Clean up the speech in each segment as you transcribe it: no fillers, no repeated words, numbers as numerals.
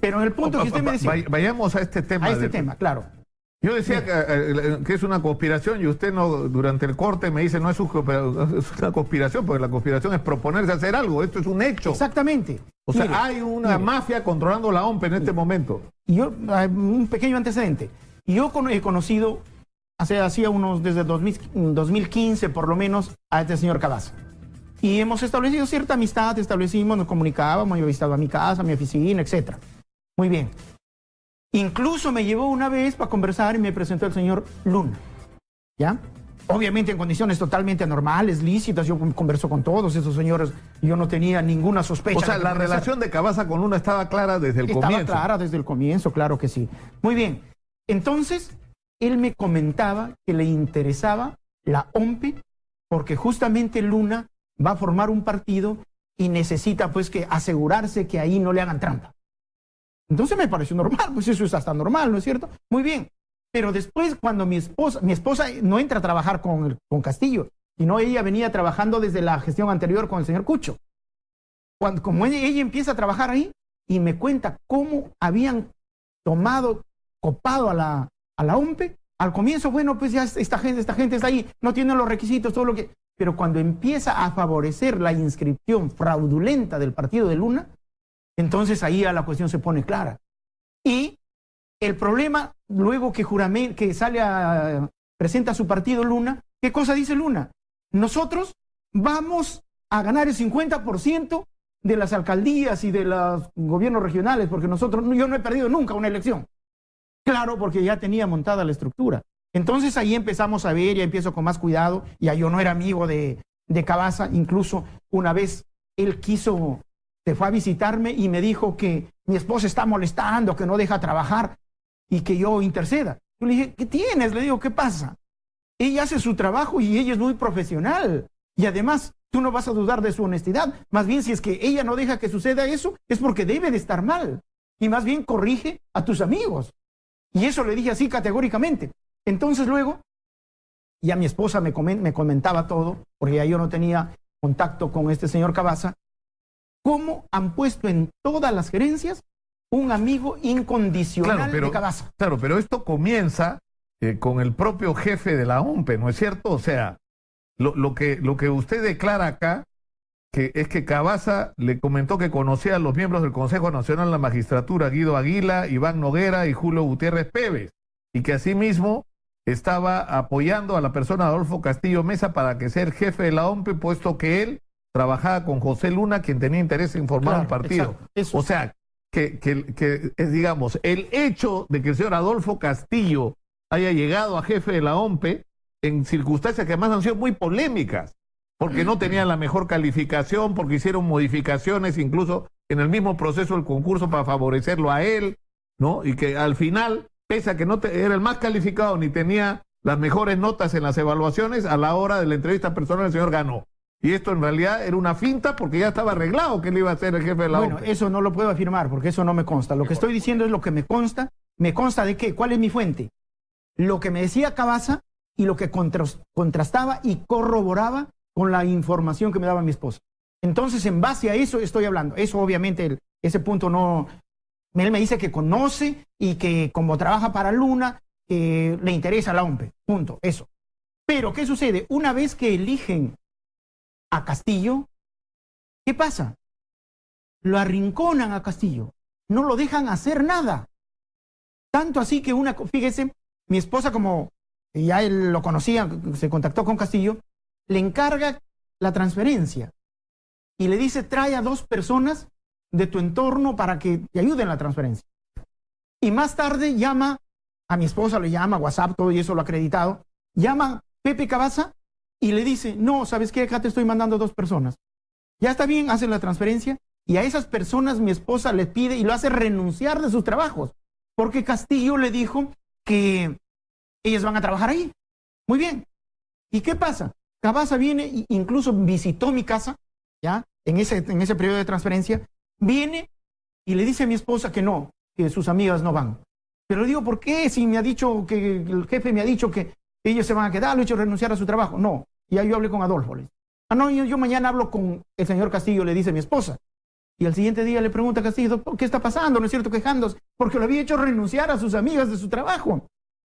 Pero en el punto que usted me decía... Vayamos a este tema. A este tema, claro. Yo decía que es una conspiración y usted no durante el corte me dice no es una conspiración, porque la conspiración es proponerse hacer algo. Esto es un hecho. Exactamente. O sea, hay una mafia controlando la OMP en este momento. Y yo, un pequeño antecedente. Yo he conocido, hacía unos, desde 2015 por lo menos, a este señor Cavazza. Y hemos establecido cierta amistad, nos comunicábamos, yo he visitado a mi casa, a mi oficina, etc. Muy bien. Incluso me llevó una vez para conversar y me presentó el señor Luna, ¿ya? Obviamente en condiciones totalmente normales, lícitas, yo converso con todos esos señores, yo no tenía ninguna sospecha. O sea, la relación de Cavazza con Luna estaba clara desde el comienzo. Estaba clara desde el comienzo, claro que sí. Muy bien, entonces él me comentaba que le interesaba la OMP porque justamente Luna va a formar un partido y necesita pues que asegurarse que ahí no le hagan trampa. Entonces me pareció normal, pues eso es hasta normal, ¿no es cierto? Muy bien. Pero después, cuando mi esposa no entra a trabajar con Castillo, sino ella venía trabajando desde la gestión anterior con el señor Cucho. Como ella empieza a trabajar ahí y me cuenta cómo habían copado a la OMP, al comienzo, bueno, pues ya esta gente está ahí, no tienen los requisitos, todo lo que... Pero cuando empieza a favorecer la inscripción fraudulenta del partido de Luna, entonces ahí la cuestión se pone clara. Y el problema, luego que presenta su partido Luna, ¿qué cosa dice Luna? Nosotros vamos a ganar el 50% de las alcaldías y de los gobiernos regionales, porque yo no he perdido nunca una elección. Claro, porque ya tenía montada la estructura. Entonces ahí empezamos a ver, ya empiezo con más cuidado, ya yo no era amigo de Cavazza, incluso una vez él se fue a visitarme y me dijo que mi esposa está molestando, que no deja trabajar y que yo interceda. Yo le dije, ¿qué tienes? Le digo, ¿qué pasa? Ella hace su trabajo y ella es muy profesional. Y además, tú no vas a dudar de su honestidad. Más bien, si es que ella no deja que suceda eso, es porque debe de estar mal. Y más bien corrige a tus amigos. Y eso le dije así categóricamente. Entonces luego, ya mi esposa me comentaba todo, porque ya yo no tenía contacto con este señor Cavazza, cómo han puesto en todas las gerencias un amigo incondicional de Cavazza. Claro, pero esto comienza con el propio jefe de la OMP, ¿no es cierto? O sea, lo que usted declara acá, es que Cavazza le comentó que conocía a los miembros del Consejo Nacional de la Magistratura, Guido Aguila, Iván Noguera y Julio Gutiérrez Pérez, y que asimismo estaba apoyando a la persona Adolfo Castillo Mesa para que sea el jefe de la OMP, puesto que él trabajaba con José Luna, quien tenía interés en formar un partido. O sea, digamos, el hecho de que el señor Adolfo Castillo haya llegado a jefe de la OMP en circunstancias que además han sido muy polémicas, porque no tenían la mejor calificación, porque hicieron modificaciones incluso en el mismo proceso del concurso para favorecerlo a él, ¿no? Y que al final, pese a que no era el más calificado ni tenía las mejores notas en las evaluaciones, a la hora de la entrevista personal el señor ganó. Y esto en realidad era una finta porque ya estaba arreglado que él iba a ser el jefe de la OMP. Bueno, eso no lo puedo afirmar porque eso no me consta. Lo que estoy diciendo es lo que me consta. ¿Me consta de qué? ¿Cuál es mi fuente? Lo que me decía Cavazza y lo que contrastaba y corroboraba con la información que me daba mi esposa. Entonces, en base a eso estoy hablando. Eso obviamente, ese punto no... Él me dice que conoce y que como trabaja para Luna, le interesa la OMP. Punto. Eso. Pero, ¿qué sucede? Una vez que eligen a Castillo, ¿qué pasa? Lo arrinconan a Castillo, no lo dejan hacer nada. Tanto así que fíjese, mi esposa, como ya él lo conocía, se contactó con Castillo, le encarga la transferencia y le dice, trae a 2 personas de tu entorno para que te ayuden en la transferencia. Y más tarde llama, a mi esposa le llama, WhatsApp, todo y eso lo ha acreditado, llama Pepe Cavazza y le dice, no, ¿sabes qué? Acá te estoy mandando 2 personas. Ya está bien, hacen la transferencia y a esas personas mi esposa les pide y lo hace renunciar de sus trabajos, porque Castillo le dijo que ellos van a trabajar ahí. Muy bien. ¿Y qué pasa? Cavazza viene e incluso visitó mi casa, ¿ya? En ese periodo de transferencia, viene y le dice a mi esposa que no, que sus amigas no van. Pero le digo, ¿por qué? Si me ha dicho que el jefe me ha dicho que ellos se van a quedar, lo he hecho renunciar a su trabajo. No, ya yo hablé con Adolfo. No, yo mañana hablo con el señor Castillo, le dice mi esposa. Y al siguiente día le pregunta a Castillo, doctor, ¿qué está pasando? ¿No es cierto? Quejándose, porque lo había hecho renunciar a sus amigas de su trabajo.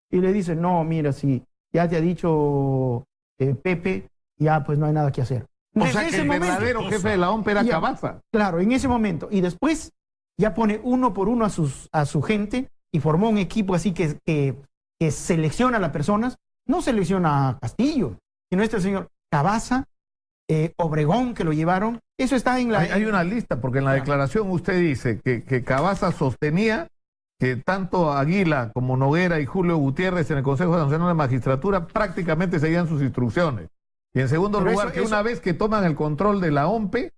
Y le dice, no, mira, si ya te ha dicho Pepe, ya pues no hay nada que hacer. O sea que el verdadero jefe de la OMP era Cavazza. Claro, en ese momento. Y después ya pone uno por uno a su gente y formó un equipo así que selecciona a las personas. No selecciona a Castillo, sino este señor Cavazza, Obregón, que lo llevaron. Eso está en la... Hay una lista, porque en la declaración usted dice que Cavazza sostenía que tanto Aguila como Noguera y Julio Gutiérrez en el Consejo Nacional de Magistratura prácticamente seguían sus instrucciones. Y en segundo lugar, una vez que toman el control de la OMP,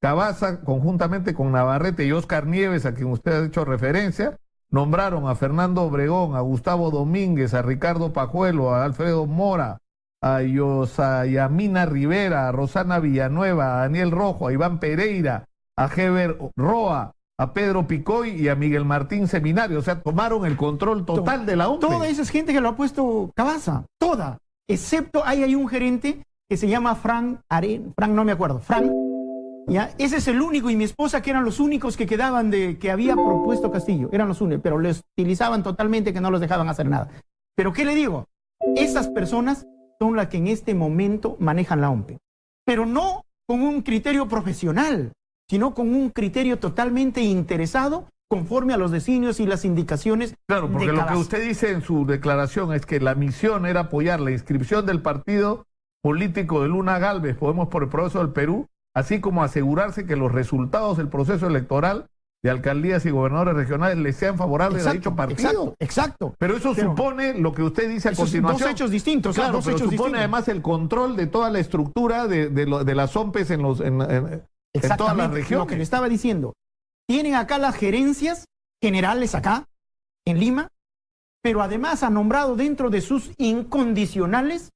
Cavazza, conjuntamente con Navarrete y Óscar Nieves, a quien usted ha hecho referencia, nombraron a Fernando Obregón, a Gustavo Domínguez, a Ricardo Pajuelo, a Alfredo Mora, a Yosayamina Rivera, a Rosana Villanueva, a Daniel Rojo, a Iván Pereira, a Heber Roa, a Pedro Picoy y a Miguel Martín Seminario. O sea, tomaron el control total de la OMP. Toda esa gente que lo ha puesto Cavazza, toda, excepto hay un gerente que se llama Frank no me acuerdo, Frank, ya, ese es el único, y mi esposa, que eran los únicos que quedaban de que había propuesto Castillo, eran los únicos, pero les utilizaban totalmente, que no los dejaban hacer nada. Pero ¿qué le digo? Esas personas son las que en este momento manejan la OMP, pero no con un criterio profesional, sino con un criterio totalmente interesado conforme a los designios y las indicaciones. Claro, porque lo que usted dice en su declaración es que la misión era apoyar la inscripción del partido político de Luna Gálvez, Podemos por el Progreso del Perú, así como asegurarse que los resultados del proceso electoral de alcaldías y gobernadores regionales les sean favorables a dicho partido. Exacto. Pero eso supone lo que usted dice a continuación. Dos hechos distintos, claro, pero supone además el control de toda la estructura de las OMPs en todas las regiones. Lo que le estaba diciendo. Tienen acá las gerencias generales acá, en Lima, pero además ha nombrado dentro de sus incondicionales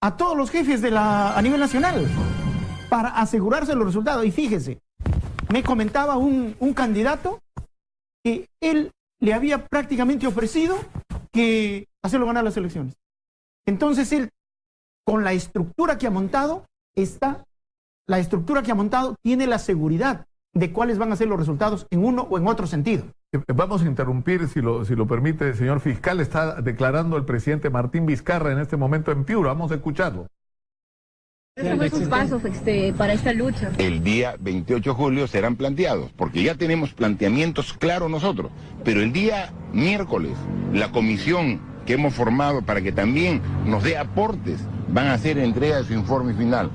a todos los jefes a nivel nacional para asegurarse los resultados. Y fíjese, me comentaba un candidato que él le había prácticamente ofrecido que hacerlo ganar las elecciones. Entonces él, con la estructura que ha montado, tiene la seguridad de cuáles van a ser los resultados en uno o en otro sentido. Vamos a interrumpir, si lo permite, señor fiscal. Está declarando el presidente Martín Vizcarra en este momento en Piura. Vamos a escucharlo. ¿Cuáles son sus pasos para esta lucha? El día 28 de julio serán planteados, porque ya tenemos planteamientos claros nosotros, pero el día miércoles la comisión que hemos formado para que también nos dé aportes van a hacer entrega de su informe final.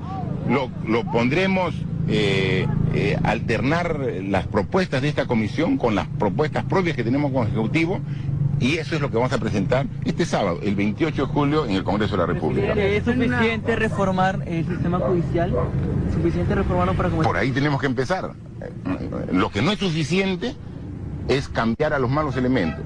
Lo pondremos, alternar las propuestas de esta comisión con las propuestas propias que tenemos con el Ejecutivo, y eso es lo que vamos a presentar este sábado, el 28 de julio, en el Congreso de la República. ¿Es suficiente reformar el sistema judicial? ¿Suficiente reformarlo para comenzar? Por ahí tenemos que empezar. Lo que no es suficiente es cambiar a los malos elementos.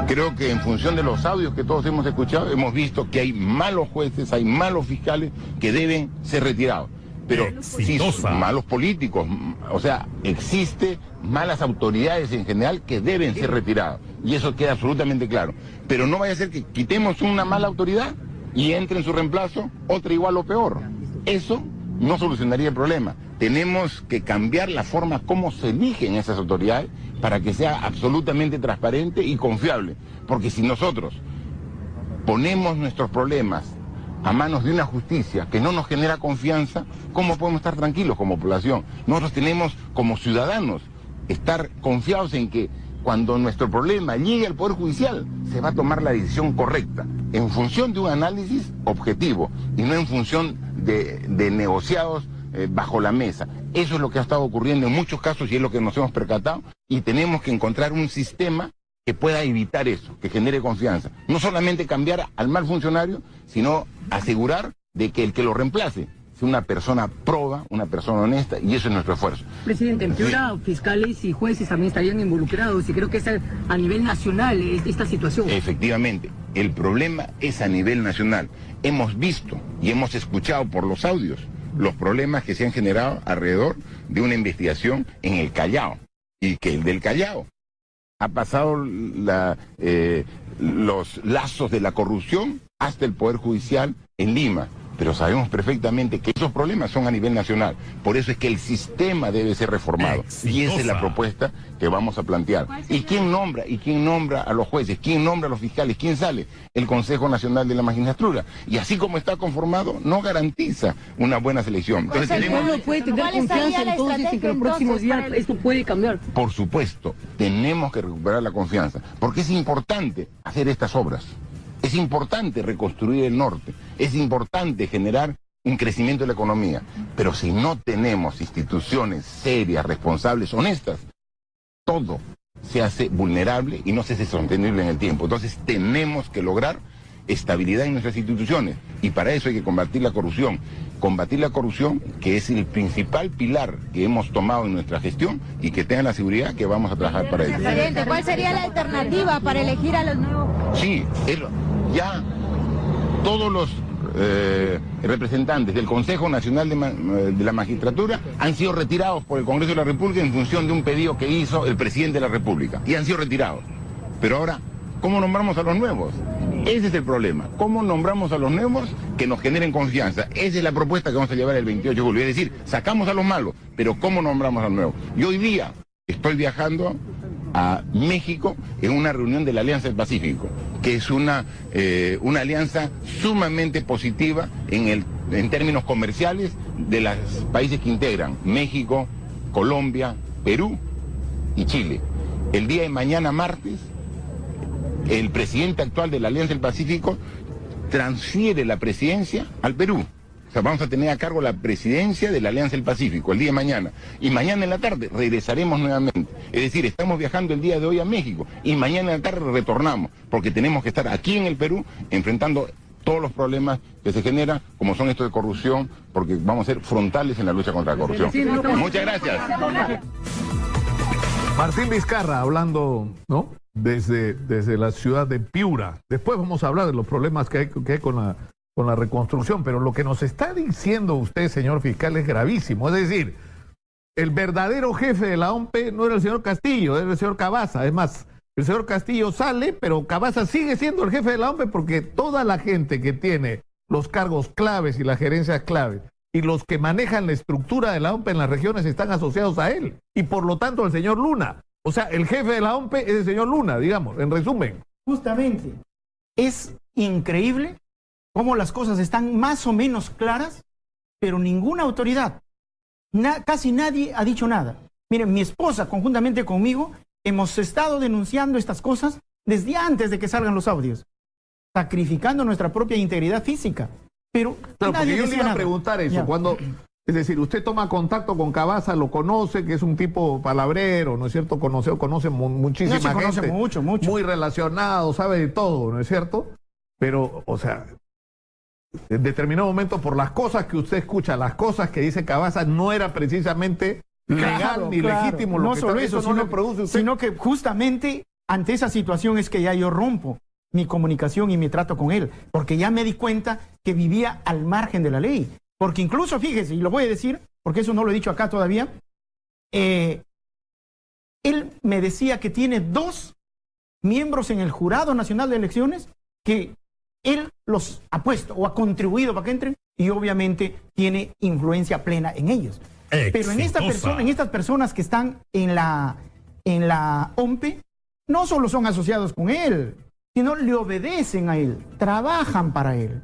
Creo que en función de los audios que todos hemos escuchado, hemos visto que hay malos jueces, hay malos fiscales que deben ser retirados. Pero sí, malos políticos, o sea, existe malas autoridades en general que deben ser retiradas. Y eso queda absolutamente claro. Pero no vaya a ser que quitemos una mala autoridad y entre en su reemplazo otra igual o peor. Eso no solucionaría el problema. Tenemos que cambiar la forma como se eligen esas autoridades para que sea absolutamente transparente y confiable. Porque si nosotros ponemos nuestros problemas a manos de una justicia que no nos genera confianza, ¿cómo podemos estar tranquilos como población? Nosotros tenemos, como ciudadanos, estar confiados en que cuando nuestro problema llegue al Poder Judicial, se va a tomar la decisión correcta, en función de un análisis objetivo y no en función de negociados bajo la mesa. Eso es lo que ha estado ocurriendo en muchos casos y es lo que nos hemos percatado, y tenemos que encontrar un sistema que pueda evitar eso, que genere confianza. No solamente cambiar al mal funcionario, sino asegurar de que el que lo reemplace sea una persona proba, una persona honesta, y eso es nuestro esfuerzo. Presidente, en Piura, fiscales y jueces también estarían involucrados, y creo que es a nivel nacional esta situación. Efectivamente, el problema es a nivel nacional. Hemos visto y hemos escuchado por los audios los problemas que se han generado alrededor de una investigación en el Callao, y que el del Callao ha pasado los lazos de la corrupción hasta el Poder Judicial en Lima. pero sabemos perfectamente que esos problemas son a nivel nacional. Por eso es que el sistema debe ser reformado. Y esa es la propuesta que vamos a plantear. ¿Y quién nombra? ¿Y quién nombra a los jueces? ¿Quién nombra a los fiscales? ¿Quién sale? El Consejo Nacional de la Magistratura. Y así como está conformado, no garantiza una buena selección. Entonces, El pueblo puede tener confianza entonces en que los próximos días esto puede cambiar. por supuesto, tenemos que recuperar la confianza, porque es importante hacer estas obras. Es importante reconstruir el norte, es importante generar un crecimiento de la economía, pero si no tenemos instituciones serias, responsables, honestas, todo se hace vulnerable y no se hace sostenible en el tiempo. Entonces tenemos que lograr estabilidad en nuestras instituciones y para eso hay que combatir la corrupción, que es el principal pilar que hemos tomado en nuestra gestión y que tengan la seguridad que vamos a trabajar para ello. Presidente, ¿cuál sería la alternativa para elegir a los nuevos? Sí, ya todos los representantes del Consejo Nacional de la Magistratura han sido retirados por el Congreso de la República en función de un pedido que hizo el presidente de la República. Y han sido retirados. Pero ahora, ¿cómo nombramos a los nuevos? Ese es el problema. ¿Cómo nombramos a los nuevos que nos generen confianza? Esa es la propuesta que vamos a llevar el 28 de julio. Es decir, sacamos a los malos, pero ¿cómo nombramos a los nuevos? Y hoy día estoy viajando a México en una reunión de la Alianza del Pacífico, que es una alianza sumamente positiva en términos comerciales de los países que integran México, Colombia, Perú y Chile. El día de mañana, martes, el presidente actual de la Alianza del Pacífico transfiere la presidencia al Perú. O sea, vamos a tener a cargo la presidencia de la Alianza del Pacífico el día de mañana. Y mañana en la tarde regresaremos nuevamente. Es decir, estamos viajando el día de hoy a México y mañana en la tarde retornamos, porque tenemos que estar aquí en el Perú enfrentando todos los problemas que se generan, como son estos de corrupción, porque vamos a ser frontales en la lucha contra la corrupción. Muchas gracias. Martín Vizcarra hablando, ¿no? Desde la ciudad de Piura. Después vamos a hablar de los problemas que hay con la reconstrucción, pero lo que nos está diciendo usted, señor fiscal, es gravísimo. Es decir, el verdadero jefe de la OMPE no era el señor Castillo, era el señor Cavazza. Es más, el señor Castillo sale, pero Cavazza sigue siendo el jefe de la OMPE porque toda la gente que tiene los cargos claves y las gerencias claves y los que manejan la estructura de la OMPE en las regiones están asociados a él. Y por lo tanto el señor Luna. O sea, el jefe de la OMPE es el señor Luna, digamos, en resumen. Justamente, es increíble cómo las cosas están más o menos claras, pero ninguna autoridad, casi nadie ha dicho nada. Miren, mi esposa, conjuntamente conmigo, hemos estado denunciando estas cosas desde antes de que salgan los audios, sacrificando nuestra propia integridad física. Pero claro, nadie porque yo le iba a nada. preguntar eso, Ya. cuando, es decir, usted toma contacto con Cavazza, lo conoce, que es un tipo palabrero, ¿no es cierto? Conoce muchísima No, se conoce gente, mucho. muy relacionado, sabe de todo, ¿no es cierto? Pero, o sea, en determinado momento, por las cosas que usted escucha, las cosas que dice Cavazza, no era precisamente legal Claro, ni claro. legítimo lo No que solo está, eso, no le produce usted. sino que justamente ante esa situación es que ya yo rompo mi comunicación y mi trato con él, porque ya me di cuenta que vivía al margen de la ley. Porque incluso, fíjese, y lo voy a decir, porque eso no lo he dicho acá todavía, él me decía que tiene 2 miembros en el Jurado Nacional de Elecciones que él los ha puesto o ha contribuido para que entren y obviamente tiene influencia plena en ellos. Pero en estas personas que están en la OMPE, no solo son asociados con él, sino le obedecen a él, trabajan para él.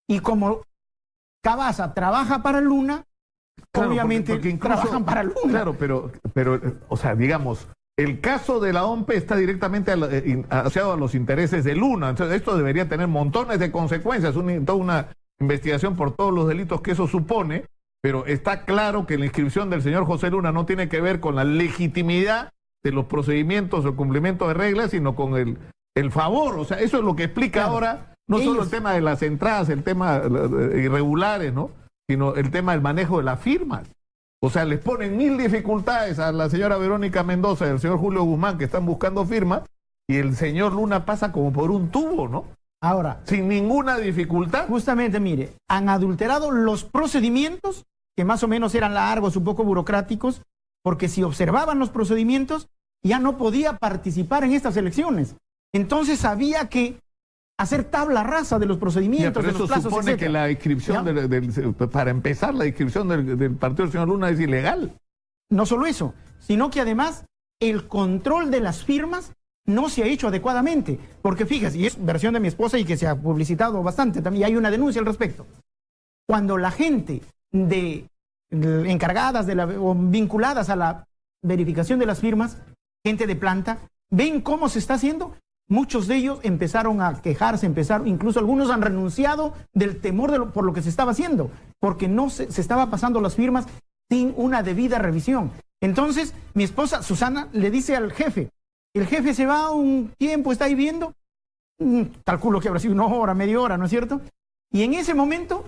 Y como Cavazza trabaja para Luna, Claro, obviamente porque incluso, trabajan para Luna. Claro, pero, o sea, digamos, el caso de la OMPE está directamente asociado a los intereses de Luna. Entonces, esto debería tener montones de consecuencias, toda una investigación por todos los delitos que eso supone, pero está claro que la inscripción del señor José Luna no tiene que ver con la legitimidad de los procedimientos o cumplimiento de reglas, sino con el favor. O sea, eso es lo que explica Claro. ahora, no solo el tema de las entradas, el tema irregulares, ¿no? Sino el tema del manejo de las firmas. O sea, les ponen 1000 dificultades a la señora Verónica Mendoza y al señor Julio Guzmán que están buscando firmas y el señor Luna pasa como por un tubo, ¿no? Ahora, Sin ninguna dificultad. justamente, mire, han adulterado los procedimientos, que más o menos eran largos, un poco burocráticos, porque si observaban los procedimientos, ya no podía participar en estas elecciones. Entonces había que hacer tabla rasa de los procedimientos, pero de los eso plazos, supone etcétera. que la inscripción para empezar, la inscripción del partido del señor Luna es ilegal. No solo eso, sino que además el control de las firmas no se ha hecho adecuadamente. Porque fíjate, y es versión de mi esposa y que se ha publicitado bastante también, hay una denuncia al respecto. Cuando la gente encargadas o vinculadas a la verificación de las firmas, gente de planta, ven cómo se está haciendo, muchos de ellos empezaron a quejarse, incluso algunos han renunciado del temor por lo que se estaba haciendo, porque no se estaba pasando las firmas sin una debida revisión. Entonces, mi esposa Susana le dice al jefe, el jefe se va un tiempo, está ahí viendo, calculo que habrá sido una hora, media hora, ¿no es cierto? Y en ese momento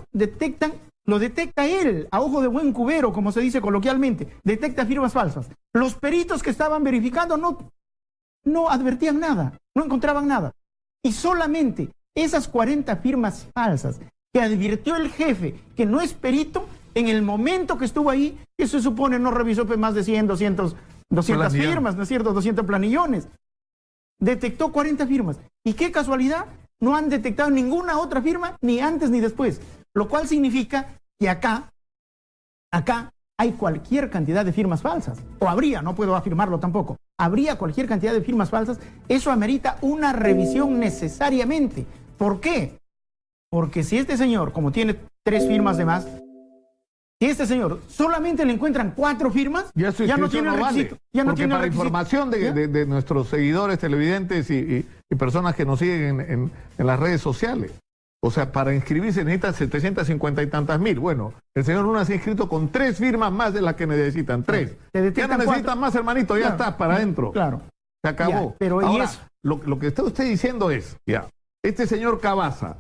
lo detecta él, a ojo de buen cubero, como se dice coloquialmente, detecta firmas falsas. Los peritos que estaban verificando no advertían nada, no encontraban nada. Y solamente esas 40 firmas falsas que advirtió el jefe, que no es perito, en el momento que estuvo ahí, que se supone no revisó más de 100, 200 firmas, ¿no es cierto? 200 planillones. Detectó 40 firmas. Y qué casualidad, no han detectado ninguna otra firma, ni antes ni después. Lo cual significa que acá hay cualquier cantidad de firmas falsas. O habría, no puedo afirmarlo tampoco. Habría cualquier cantidad de firmas falsas. Eso amerita una revisión necesariamente. ¿Por qué? Porque si este señor, como tiene 3 firmas de más, si este señor solamente le encuentran 4 firmas, ya no tiene el requisito. Porque para información de nuestros seguidores, televidentes y personas que nos siguen en las redes sociales, o sea, para inscribirse necesitan 750 y tantas mil. Bueno, el señor Luna se ha inscrito con 3 firmas más de las que necesitan. 3. Ya no necesitan más, hermanito, ya estás para adentro. Claro. Se acabó. Ya, pero ahora, lo que está usted diciendo es, este señor Cavazza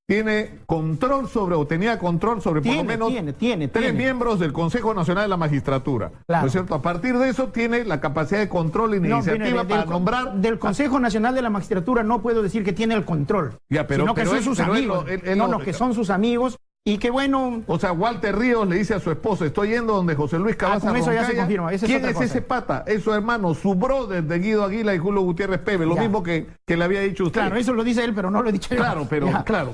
tiene control tenía control sobre por lo menos 3 miembros del Consejo Nacional de la Magistratura. Claro. ¿No es cierto? A partir de eso tiene la capacidad de control e iniciativa para nombrar... Del Consejo Nacional de la Magistratura no puedo decir que tiene el control, sino que son sus amigos. Que son sus amigos y que bueno... O sea, Walter Ríos le dice a su esposa, estoy yendo donde José Luis Cavazza con eso Roncaya. ya se confirma. ¿Quién es ese pata? Es su hermano, su brother de Guido Aguila y Julio Gutiérrez Pebe, lo mismo que le había dicho usted. Claro, eso lo dice él, pero no lo he dicho yo. Claro, pero claro.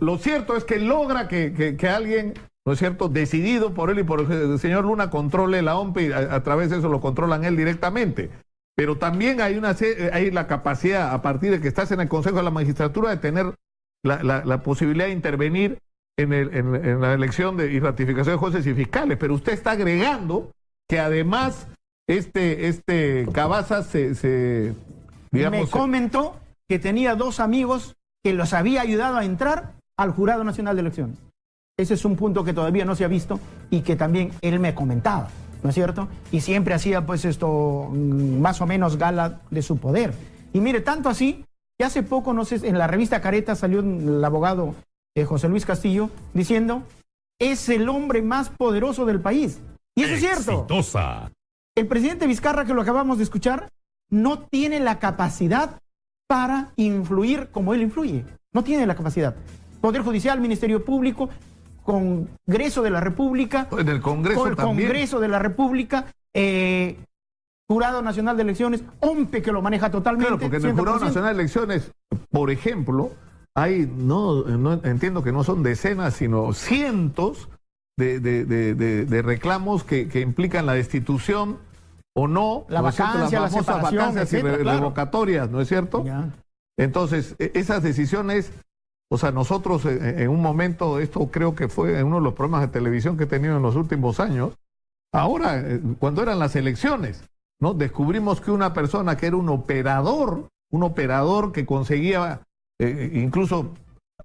Lo cierto es que logra que alguien, ¿no es cierto?, decidido por él y por el señor Luna, controle la OMP y a través de eso lo controlan él directamente. Pero también hay la capacidad, a partir de que estás en el Consejo de la Magistratura, de tener la posibilidad de intervenir en la elección y ratificación de jueces y fiscales. Pero usted está agregando que además Cavazza me comentó que tenía 2 amigos que los había ayudado a entrar al Jurado Nacional de Elecciones. Ese es un punto que todavía no se ha visto y que también él me comentaba, ¿no es cierto? Y siempre hacía pues más o menos gala de su poder. Y mire, tanto así, que hace poco, no sé, en la revista Careta salió el abogado José Luis Castillo diciendo, es el hombre más poderoso del país. Y eso es cierto. El presidente Vizcarra, que lo acabamos de escuchar, no tiene la capacidad para influir como él influye. No tiene la capacidad. Poder Judicial, Ministerio Público, Congreso de la República. En el Congreso también. Congreso de la República, Jurado Nacional de Elecciones, OMPE, que lo maneja totalmente. Claro, porque en el 100%. Jurado Nacional de Elecciones, por ejemplo, hay, no entiendo que no son decenas, sino cientos de reclamos que implican la destitución o no, la vacancia, las famosas vacancias y revocatorias, ¿no es cierto? Ya. Entonces, esas decisiones, o sea, nosotros en un momento, esto creo que fue en uno de los programas de televisión que he tenido en los últimos años, ahora, cuando eran las elecciones, ¿no? Descubrimos que una persona que era un operador que conseguía, incluso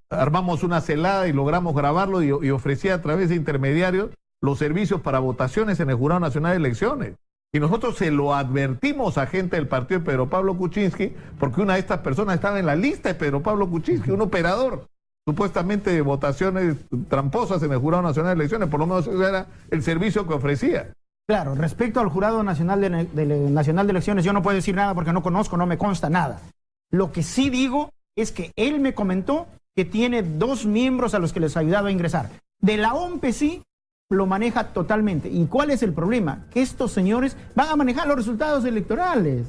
armamos una celada y logramos grabarlo y ofrecía a través de intermediarios los servicios para votaciones en el Jurado Nacional de Elecciones. Y nosotros se lo advertimos a gente del partido de Pedro Pablo Kuczynski, porque una de estas personas estaba en la lista de Pedro Pablo Kuczynski, un operador, supuestamente de votaciones tramposas en el Jurado Nacional de Elecciones, por lo menos ese era el servicio que ofrecía. Claro, respecto al Jurado Nacional de Elecciones, yo no puedo decir nada porque no conozco, no me consta nada. Lo que sí digo es que él me comentó que tiene 2 miembros a los que les ayudaba a ingresar. De la OMPE sí, lo maneja totalmente. ¿Y cuál es el problema? Que estos señores van a manejar los resultados electorales.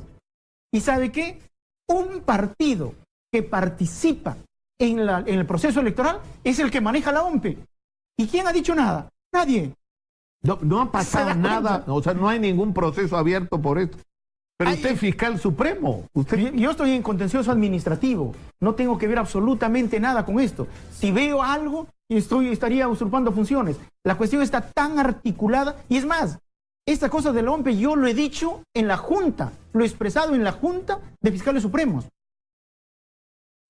¿Y sabe qué? Un partido que participa en el proceso electoral es el que maneja la OMPE. ¿Y quién ha dicho nada? Nadie. No ha pasado nada, o sea, no hay ningún proceso abierto por esto. Pero usted es fiscal supremo. Yo estoy en contencioso administrativo. No tengo que ver absolutamente nada con esto. Si veo algo, estaría usurpando funciones. La cuestión está tan articulada. Y es más, esta cosa del OMPE yo lo he dicho en la Junta. Lo he expresado en la Junta de Fiscales Supremos.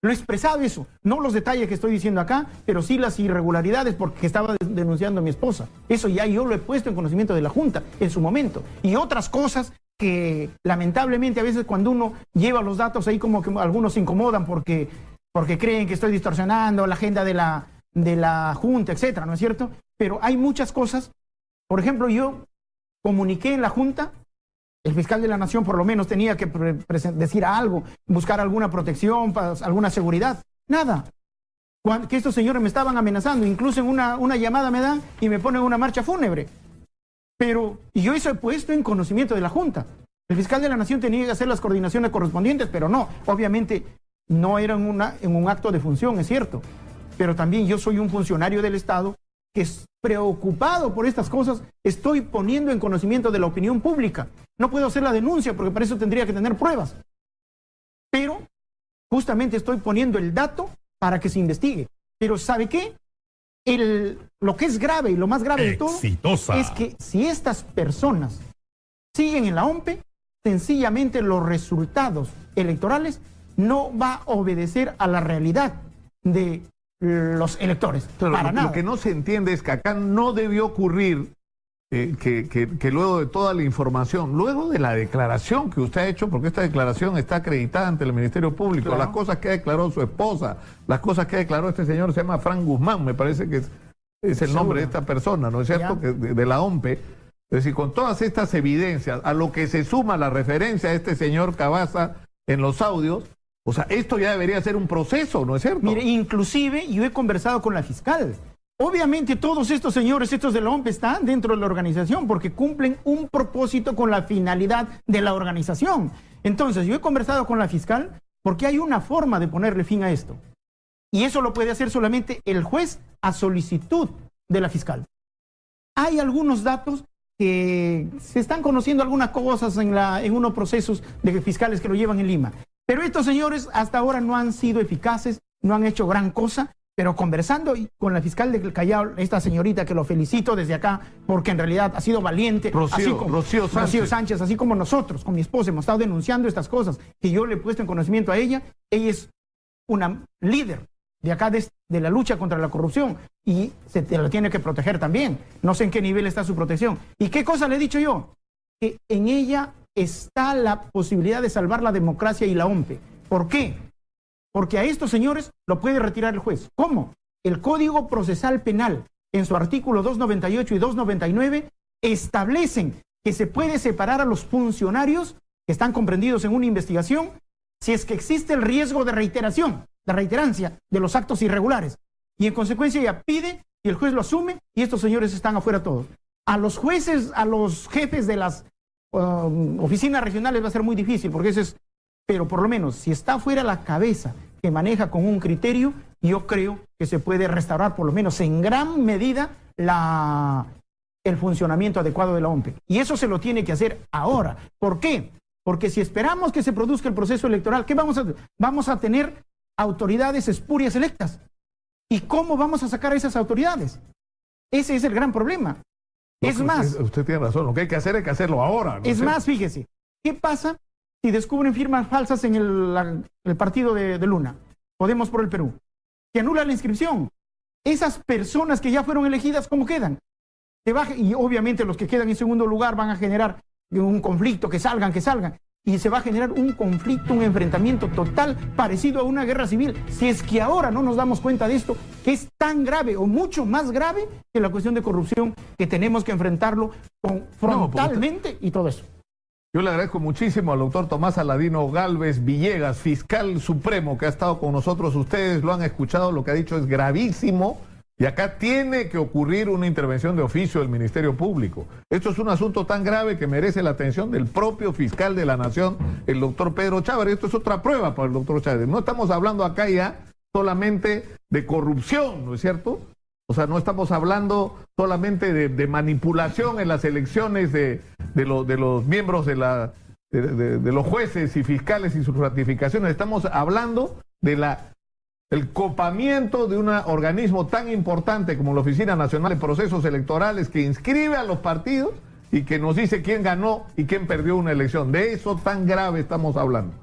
Lo he expresado eso. No los detalles que estoy diciendo acá, pero sí las irregularidades porque estaba denunciando a mi esposa. Eso ya yo lo he puesto en conocimiento de la Junta en su momento. Y otras cosas que lamentablemente a veces cuando uno lleva los datos ahí como que algunos se incomodan porque creen que estoy distorsionando la agenda de la Junta, etcétera, ¿no es cierto? Pero hay muchas cosas. Por ejemplo, yo comuniqué en la Junta, el fiscal de la Nación por lo menos tenía que decir algo, buscar alguna protección, alguna seguridad. Nada. Que estos señores me estaban amenazando, incluso en una llamada me dan y me ponen una marcha fúnebre. Pero yo eso he puesto en conocimiento de la Junta. El fiscal de la Nación tenía que hacer las coordinaciones correspondientes, pero no, obviamente no era en un acto de función, es cierto. Pero también yo soy un funcionario del Estado que es preocupado por estas cosas, estoy poniendo en conocimiento de la opinión pública. No puedo hacer la denuncia porque para eso tendría que tener pruebas. Pero justamente estoy poniendo el dato para que se investigue. Pero ¿sabe qué? Lo que es grave y lo más grave de todo es que si estas personas siguen en la OMPE, sencillamente los resultados electorales no va a obedecer a la realidad de los electores. Para nada. Lo que no se entiende es que acá no debió ocurrir que luego de toda la información, luego de la declaración que usted ha hecho, porque esta declaración está acreditada ante el Ministerio Público, claro, las cosas que ha declarado su esposa, las cosas que ha declarado este señor, se llama Frank Guzmán, me parece que es el nombre de esta persona, ¿no es cierto?, de la OMPE. Es decir, con todas estas evidencias, a lo que se suma la referencia a este señor Cavazza en los audios, o sea, esto ya debería ser un proceso, ¿no es cierto? Mire, inclusive yo he conversado con la fiscal. Obviamente todos estos señores, estos de la OMPE, están dentro de la organización porque cumplen un propósito con la finalidad de la organización. Entonces, yo he conversado con la fiscal porque hay una forma de ponerle fin a esto. Y eso lo puede hacer solamente el juez a solicitud de la fiscal. Hay algunos datos que se están conociendo algunas cosas en unos procesos de fiscales que lo llevan en Lima. Pero estos señores hasta ahora no han sido eficaces, no han hecho gran cosa. Pero conversando con la fiscal del Callao, esta señorita que lo felicito desde acá, porque en realidad ha sido valiente, Rocío Sánchez, así como nosotros, con mi esposa, hemos estado denunciando estas cosas, que yo le he puesto en conocimiento a ella. Ella es una líder de acá de la lucha contra la corrupción y se la tiene que proteger también. No sé en qué nivel está su protección. ¿Y qué cosa le he dicho yo? Que en ella está la posibilidad de salvar la democracia y la OMPE. ¿Por qué? Porque a estos señores lo puede retirar el juez. ¿Cómo? El Código Procesal Penal, en su artículo 298 y 299, establecen que se puede separar a los funcionarios que están comprendidos en una investigación si es que existe el riesgo de reiterancia de los actos irregulares. Y en consecuencia ella pide y el juez lo asume y estos señores están afuera todos. A los jueces, a los jefes de las oficinas regionales va a ser muy difícil porque eso es... Pero por lo menos, si está fuera la cabeza que maneja con un criterio, yo creo que se puede restaurar por lo menos en gran medida el funcionamiento adecuado de la OMPE. Y eso se lo tiene que hacer ahora. ¿Por qué? Porque si esperamos que se produzca el proceso electoral, ¿qué vamos a hacer? Vamos a tener autoridades espurias electas. ¿Y cómo vamos a sacar a esas autoridades? Ese es el gran problema. Es más... Usted tiene razón, lo que hay que hacer es que hacerlo ahora. Es más, fíjese, ¿qué pasa si descubren firmas falsas en el partido de Luna, Podemos por el Perú, que anula la inscripción? Esas personas que ya fueron elegidas, ¿cómo quedan? Y obviamente los que quedan en segundo lugar van a generar un conflicto, que salgan, y se va a generar un conflicto, un enfrentamiento total parecido a una guerra civil, si es que ahora no nos damos cuenta de esto, que es tan grave o mucho más grave que la cuestión de corrupción, que tenemos que enfrentarlo frontalmente y todo eso. Yo le agradezco muchísimo al doctor Tomás Aladino Gálvez Villegas, fiscal supremo, que ha estado con nosotros. Ustedes lo han escuchado, lo que ha dicho es gravísimo. Y acá tiene que ocurrir una intervención de oficio del Ministerio Público. Esto es un asunto tan grave que merece la atención del propio fiscal de la Nación, el doctor Pedro Chávez. Esto es otra prueba para el doctor Chávez. No estamos hablando acá ya solamente de corrupción, ¿no es cierto? O sea, no estamos hablando solamente de manipulación en las elecciones de los miembros de los jueces y fiscales y sus ratificaciones. Estamos hablando de el copamiento de un organismo tan importante como la Oficina Nacional de Procesos Electorales, que inscribe a los partidos y que nos dice quién ganó y quién perdió una elección. De eso tan grave estamos hablando.